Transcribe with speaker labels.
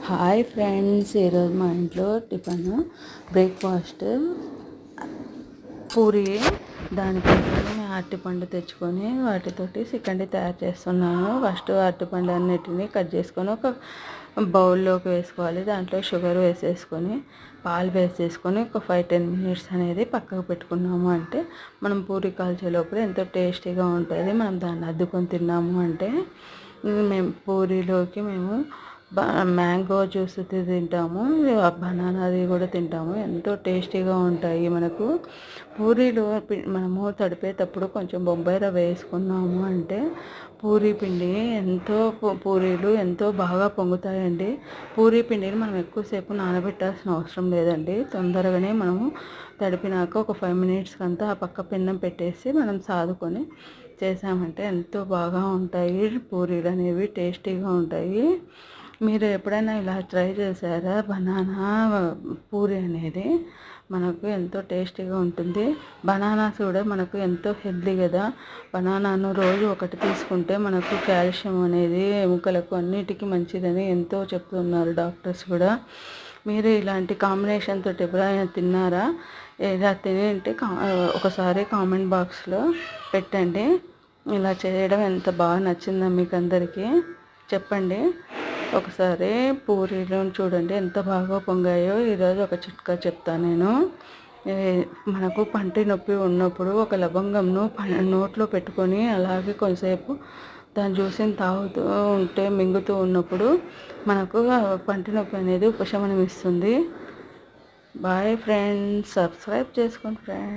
Speaker 1: Hi friends, ఈరోజు మా ఇంట్లో టిఫిన్ బ్రేక్ఫాస్ట్ పూరి. దానికోసం అరటిపండు తెచ్చుకొని వాటితోటి చికెన్ తయారు చేస్తున్నాను. ఫస్ట్ అరటిపండు అన్నిటిని కట్ చేసుకొని ఒక బౌల్లోకి వేసుకోవాలి. దాంట్లో షుగర్ వేసేసుకొని పాలు వేసేసుకొని ఒక 5-10 మినిట్స్ అనేది పక్కకు పెట్టుకున్నాము అంటే మనం పూరి కాల్చే లోపల ఎంతో టేస్టీగా ఉంటుంది. మనం దాన్ని అద్దుకొని తిన్నాము అంటే మేము పూరీలోకి మ్యాంగో జ్యూస్ తింటాము, బనానాది కూడా తింటాము. ఎంతో టేస్టీగా ఉంటాయి. మనకు పూరీలు మనము తడిపేటప్పుడు కొంచెం బొంబాయి రవ్వ వేసుకున్నాము అంటే పూరీ పిండి పూరీలు ఎంతో బాగా పొంగుతాయండి. పూరీ పిండిని మనం ఎక్కువసేపు నానబెట్టాల్సిన అవసరం లేదండి. తొందరగానే మనము తడిపినాక ఒక 5 మినిట్స్కి అంతా ఆ పక్క పిండం పెట్టేసి మనం సాదుకొని చేసామంటే ఎంతో బాగా ఉంటాయి. పూరీలు అనేవి టేస్టీగా ఉంటాయి. మీరు ఎప్పుడైనా ఇలా ట్రై చేశారా? బనానా పూరి అనేది మనకు ఎంతో టేస్టీగా ఉంటుంది. బనానాస్ కూడా మనకు ఎంతో హెల్తీ కదా. బనానాను రోజు ఒకటి తీసుకుంటే మనకు కాల్షియం అనేది ఎముకలకు అన్నిటికీ మంచిదని ఎంతో చెప్తున్నారు డాక్టర్స్ కూడా. మీరు ఇలాంటి కాంబినేషన్ తోటి ఎప్పుడైనా తిన్నారా? ఇలా తింటే ఒకసారి కామెంట్ బాక్స్లో పెట్టండి. ఇలా చేయడం ఎంత బాగా నచ్చిందో మీకు అందరికీ చెప్పండి. ఒకసారి పూరీలను చూడండి ఎంత బాగా పొంగాయో. ఈరోజు ఒక చిట్కా చెప్తాను నేను. మనకు పంటి నొప్పి ఉన్నప్పుడు ఒక లవంగంను నోట్లో పెట్టుకొని అలాగే కొంతసేపు దాని జ్యూస్ని తాగుతూ ఉంటే మింగుతూ ఉన్నప్పుడు మనకు పంటి నొప్పి అనేది ఉపశమనం ఇస్తుంది. బాయ్ ఫ్రెండ్స్, సబ్స్క్రైబ్ చేసుకోండి ఫ్రెండ్స్.